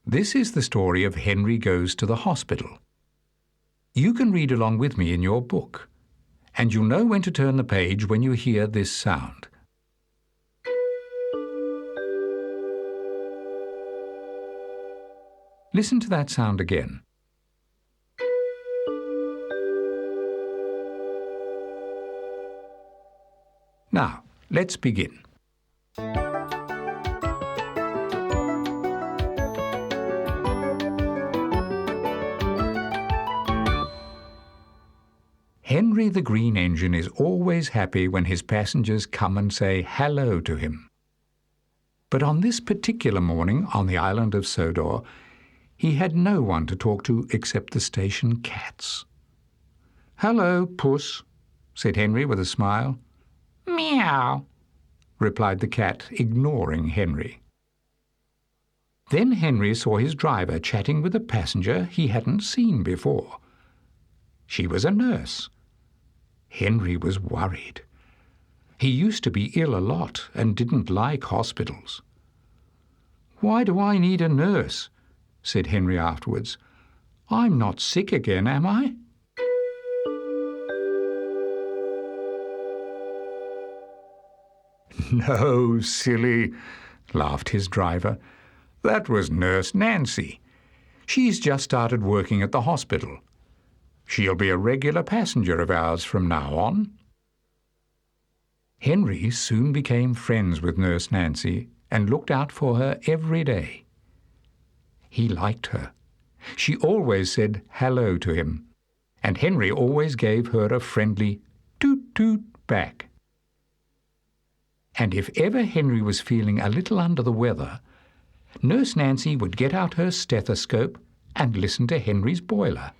This is the story of Henry Goes to the Hospital. You can read along with me in your book, and you'll know when to turn the page when you hear this sound. Listen to that sound again. Now, let's begin. Henry the Green Engine is always happy when his passengers come and say hello to him. But on this particular morning on the island of Sodor, he had no one to talk to except the station cats. "Hello, Puss," said Henry with a smile. "Meow," replied the cat, ignoring Henry. Then Henry saw his driver chatting with a passenger he hadn't seen before. She was a nurse. Henry was worried. He used to be ill a lot and didn't like hospitals. "Why do I need a nurse?" said Henry afterwards. "I'm not sick again, am I?" "No, silly," laughed his driver. "That was Nurse Nancy. She's just started working at the hospital. She'll be a regular passenger of ours from now on." Henry soon became friends with Nurse Nancy and looked out for her every day. He liked her. She always said hello to him, and Henry always gave her a friendly toot-toot back. And if ever Henry was feeling a little under the weather, Nurse Nancy would get out her stethoscope and listen to Henry's boiler.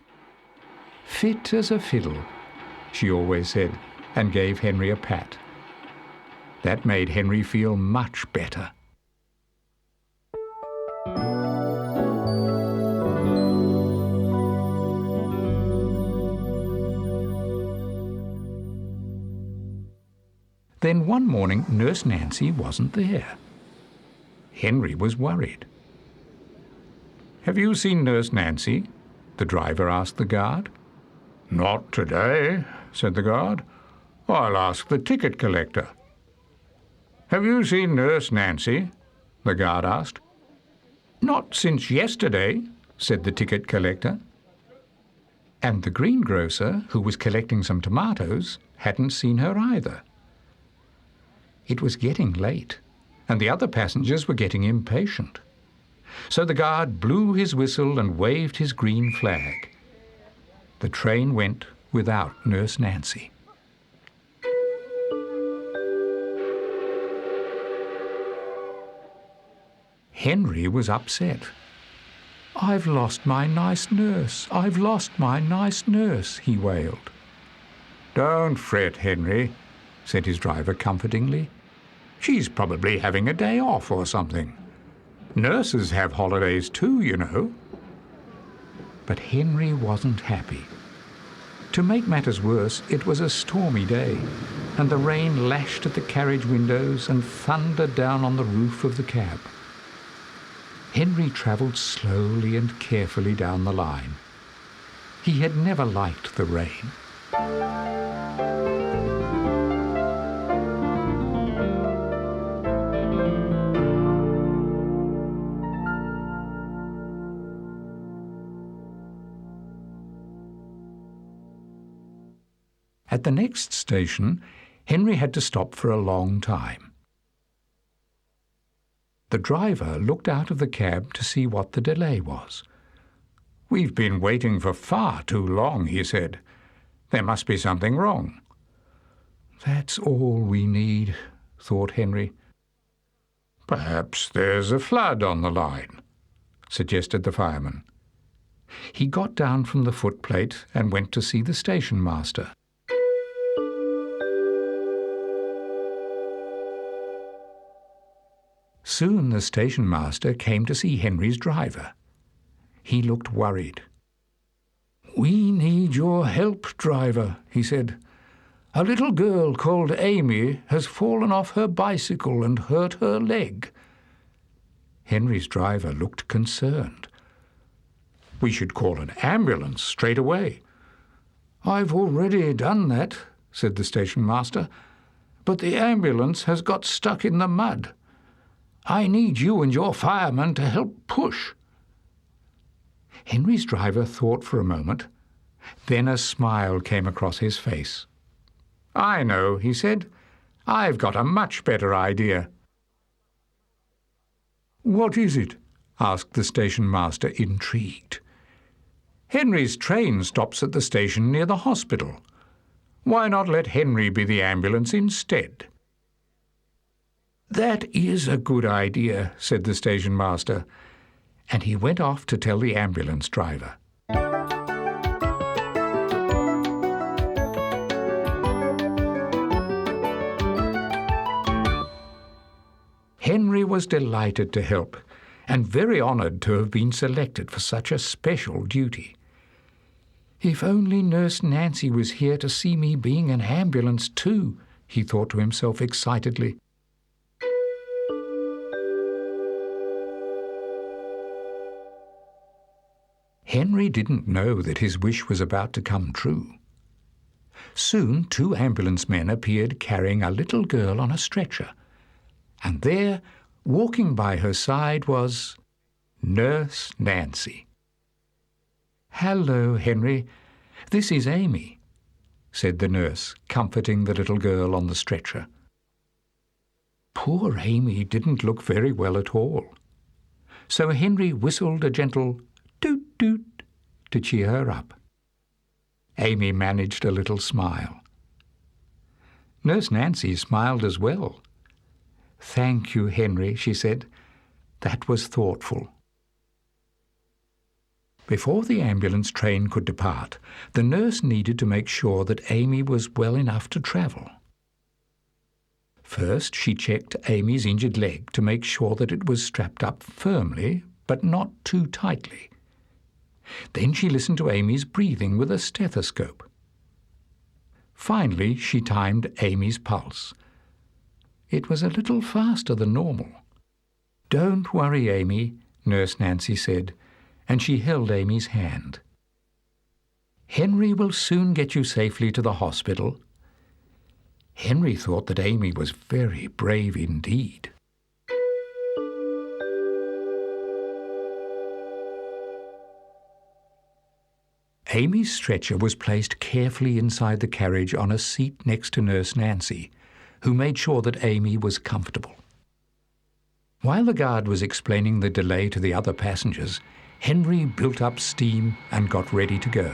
"Fit as a fiddle," she always said, and gave Henry a pat. That made Henry feel much better. Then one morning, Nurse Nancy wasn't there. Henry was worried. "Have you seen Nurse Nancy?" the driver asked the guard. "Not today," said the guard. "I'll ask the ticket collector." "Have you seen Nurse Nancy?" the guard asked. "Not since yesterday," said the ticket collector. And the greengrocer, who was collecting some tomatoes, hadn't seen her either. It was getting late, and the other passengers were getting impatient. So the guard blew his whistle and waved his green flag. The train went without Nurse Nancy. Henry was upset. "I've lost my nice nurse. I've lost my nice nurse," he wailed. "Don't fret, Henry," said his driver comfortingly. "She's probably having a day off or something. Nurses have holidays too, you know." But Henry wasn't happy. To make matters worse, it was a stormy day, and the rain lashed at the carriage windows and thundered down on the roof of the cab. Henry travelled slowly and carefully down the line. He had never liked the rain. At the next station, Henry had to stop for a long time. The driver looked out of the cab to see what the delay was. "We've been waiting for far too long," he said. "There must be something wrong." "That's all we need," thought Henry. "Perhaps there's a flood on the line," suggested the fireman. He got down from the footplate and went to see the station master. Soon the station master came to see Henry's driver. He looked worried. "We need your help, driver," he said. "A little girl called Amy has fallen off her bicycle and hurt her leg." Henry's driver looked concerned. "We should call an ambulance straight away." "I've already done that," said the station master, "but the ambulance has got stuck in the mud. I need you and your fireman to help push." Henry's driver thought for a moment. Then a smile came across his face. "I know," he said. "I've got a much better idea." "What is it?" asked the station master, intrigued. "Henry's train stops at the station near the hospital. Why not let Henry be the ambulance instead?" "That is a good idea," said the station master, and he went off to tell the ambulance driver. Henry was delighted to help, and very honoured to have been selected for such a special duty. "If only Nurse Nancy was here to see me being an ambulance too," he thought to himself excitedly. Henry didn't know that his wish was about to come true. Soon 2 ambulance men appeared carrying a little girl on a stretcher, and there, walking by her side, was Nurse Nancy. "Hello, Henry. This is Amy," said the nurse, comforting the little girl on the stretcher. Poor Amy didn't look very well at all, so Henry whistled a gentle toot-toot to cheer her up. Amy managed a little smile. Nurse Nancy smiled as well. "Thank you, Henry," she said. "That was thoughtful." Before the ambulance train could depart, the nurse needed to make sure that Amy was well enough to travel. First, she checked Amy's injured leg to make sure that it was strapped up firmly, but not too tightly. Then she listened to Amy's breathing with a stethoscope. Finally, she timed Amy's pulse. It was a little faster than normal. "Don't worry, Amy," Nurse Nancy said, and she held Amy's hand. "Henry will soon get you safely to the hospital." Henry thought that Amy was very brave indeed. Amy's stretcher was placed carefully inside the carriage on a seat next to Nurse Nancy, who made sure that Amy was comfortable. While the guard was explaining the delay to the other passengers, Henry built up steam and got ready to go.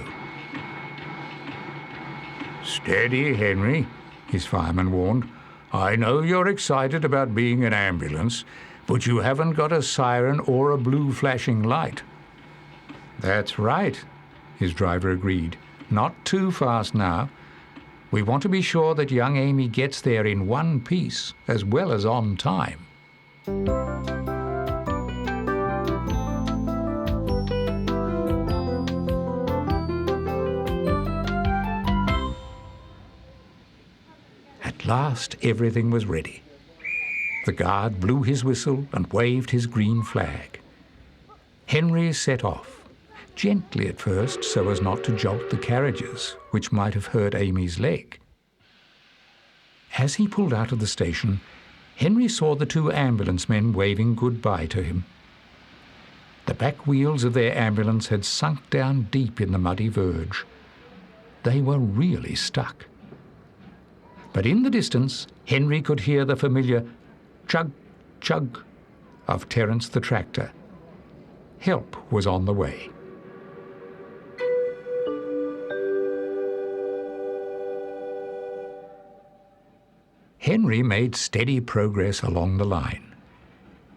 "Steady, Henry," his fireman warned. "I know you're excited about being an ambulance, but you haven't got a siren or a blue flashing light." "That's right," his driver agreed. "Not too fast now. We want to be sure that young Amy gets there in one piece, as well as on time." At last, everything was ready. The guard blew his whistle and waved his green flag. Henry set off, gently at first so as not to jolt the carriages, which might have hurt Amy's leg. As he pulled out of the station, Henry saw the 2 ambulance men waving goodbye to him. The back wheels of their ambulance had sunk down deep in the muddy verge. They were really stuck. But in the distance, Henry could hear the familiar chug, chug of Terence the tractor. Help was on the way. Henry made steady progress along the line.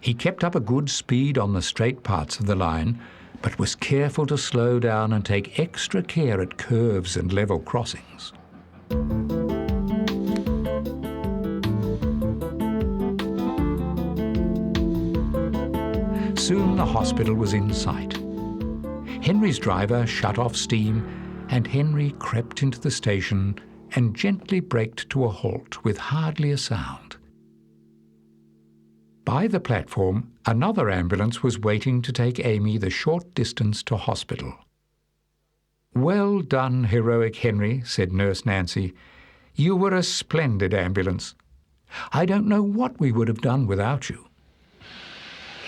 He kept up a good speed on the straight parts of the line, but was careful to slow down and take extra care at curves and level crossings. Soon the hospital was in sight. Henry's driver shut off steam, and Henry crept into the station and gently braked to a halt with hardly a sound. By the platform, another ambulance was waiting to take Amy the short distance to hospital. "Well done, heroic Henry," said Nurse Nancy. "You were a splendid ambulance. I don't know what we would have done without you."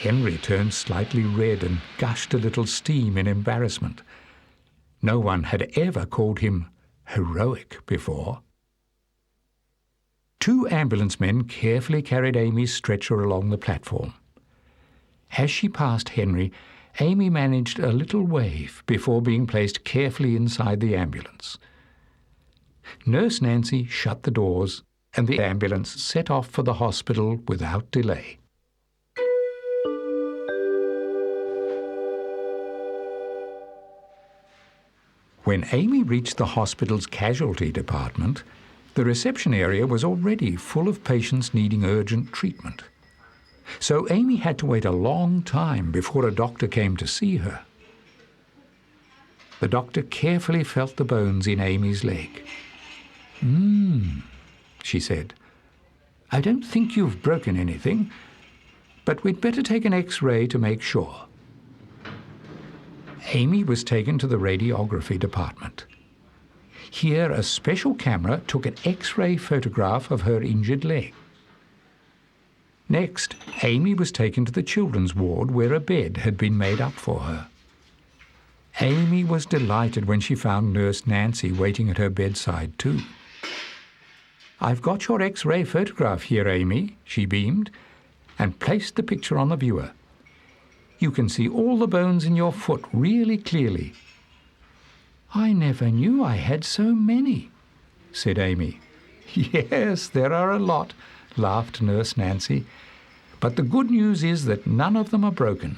Henry turned slightly red and gushed a little steam in embarrassment. No one had ever called him heroic before. 2 ambulance men carefully carried Amy's stretcher along the platform. As she passed Henry, Amy managed a little wave before being placed carefully inside the ambulance. Nurse Nancy shut the doors, and the ambulance set off for the hospital without delay. When Amy reached the hospital's casualty department, the reception area was already full of patients needing urgent treatment. So Amy had to wait a long time before a doctor came to see her. The doctor carefully felt the bones in Amy's leg. She said. "I don't think you've broken anything, but we'd better take an X-ray to make sure." Amy was taken to the radiography department. Here, a special camera took an X-ray photograph of her injured leg. Next, Amy was taken to the children's ward where a bed had been made up for her. Amy was delighted when she found Nurse Nancy waiting at her bedside too. "I've got your X-ray photograph here, Amy," she beamed, and placed the picture on the viewer. "You can see all the bones in your foot really clearly." "I never knew I had so many," said Amy. "Yes, there are a lot," laughed Nurse Nancy. "But the good news is that none of them are broken.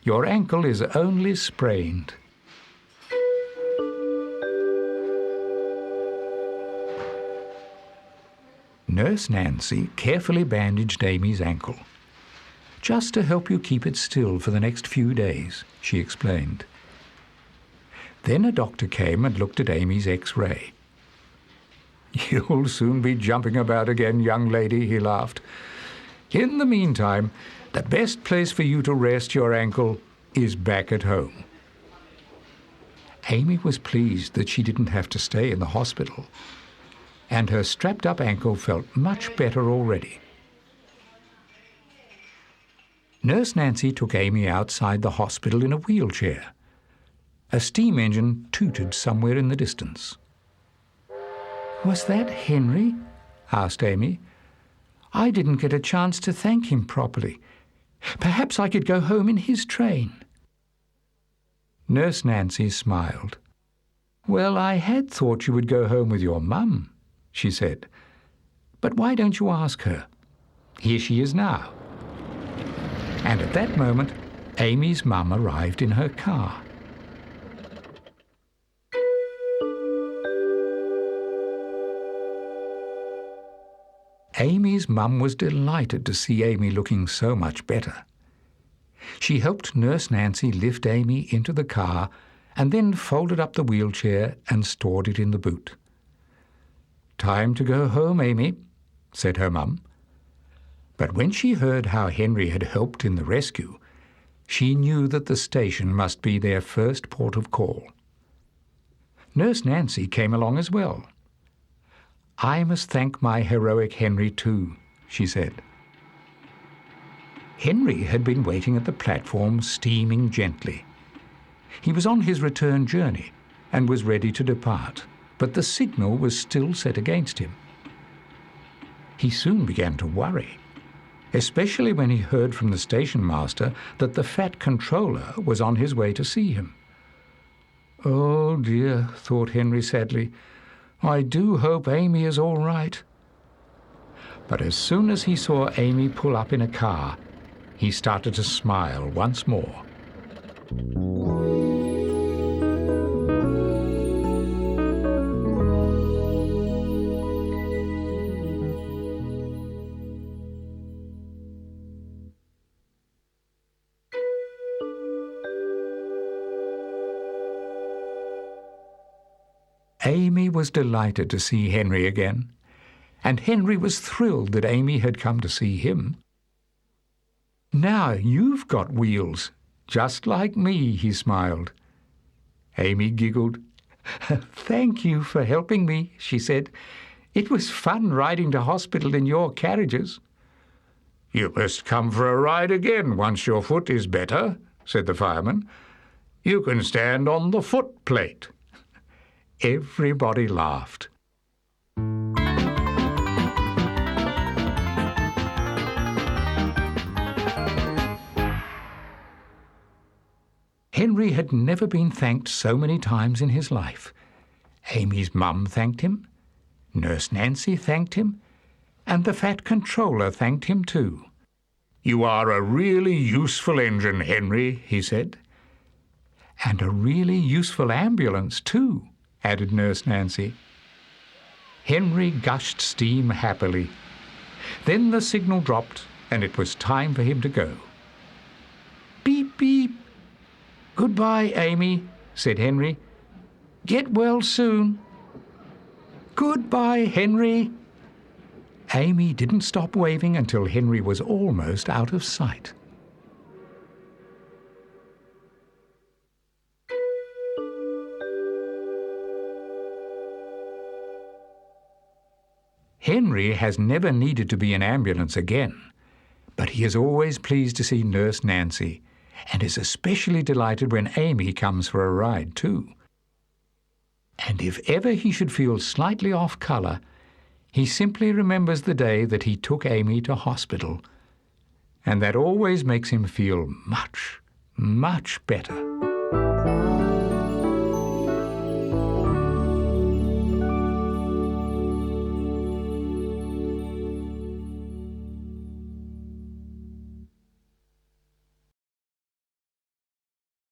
Your ankle is only sprained." Nurse Nancy carefully bandaged Amy's ankle. "Just to help you keep it still for the next few days," she explained. Then a doctor came and looked at Amy's X-ray. "You'll soon be jumping about again, young lady," he laughed. "In the meantime, the best place for you to rest your ankle is back at home." Amy was pleased that she didn't have to stay in the hospital, and her strapped-up ankle felt much better already. Nurse Nancy took Amy outside the hospital in a wheelchair. A steam engine tooted somewhere in the distance. "Was that Henry?" asked Amy. "I didn't get a chance to thank him properly. Perhaps I could go home in his train." Nurse Nancy smiled. "Well, I had thought you would go home with your mum," she said. "But why don't you ask her? Here she is now." And at that moment, Amy's mum arrived in her car. Amy's mum was delighted to see Amy looking so much better. She helped Nurse Nancy lift Amy into the car and then folded up the wheelchair and stored it in the boot. "Time to go home, Amy," said her mum. But when she heard how Henry had helped in the rescue, she knew that the station must be their first port of call. Nurse Nancy came along as well. "I must thank my heroic Henry too," she said. Henry had been waiting at the platform, steaming gently. He was on his return journey and was ready to depart, but the signal was still set against him. He soon began to worry, especially when he heard from the station master that the fat controller was on his way to see him. "Oh dear," thought Henry sadly, "I do hope Amy is all right." But as soon as he saw Amy pull up in a car, he started to smile once more. Amy was delighted to see Henry again, and Henry was thrilled that Amy had come to see him. Now you've got wheels, just like me, he smiled. Amy giggled. Thank you for helping me, she said. It was fun riding to hospital in your carriages. You must come for a ride again once your foot is better, said the fireman. You can stand on the footplate. Everybody laughed. Henry had never been thanked so many times in his life. Amy's mum thanked him, Nurse Nancy thanked him, and the Fat Controller thanked him too. You are a really useful engine, Henry, he said. And a really useful ambulance too, added Nurse Nancy. Henry gushed steam happily. Then the signal dropped, and it was time for him to go. Beep, beep. Goodbye, Amy, said Henry. Get well soon. Goodbye, Henry. Amy didn't stop waving until Henry was almost out of sight. Henry has never needed to be an ambulance again, but he is always pleased to see Nurse Nancy, and is especially delighted when Amy comes for a ride too. And if ever he should feel slightly off colour, he simply remembers the day that he took Amy to hospital, and that always makes him feel much, much better.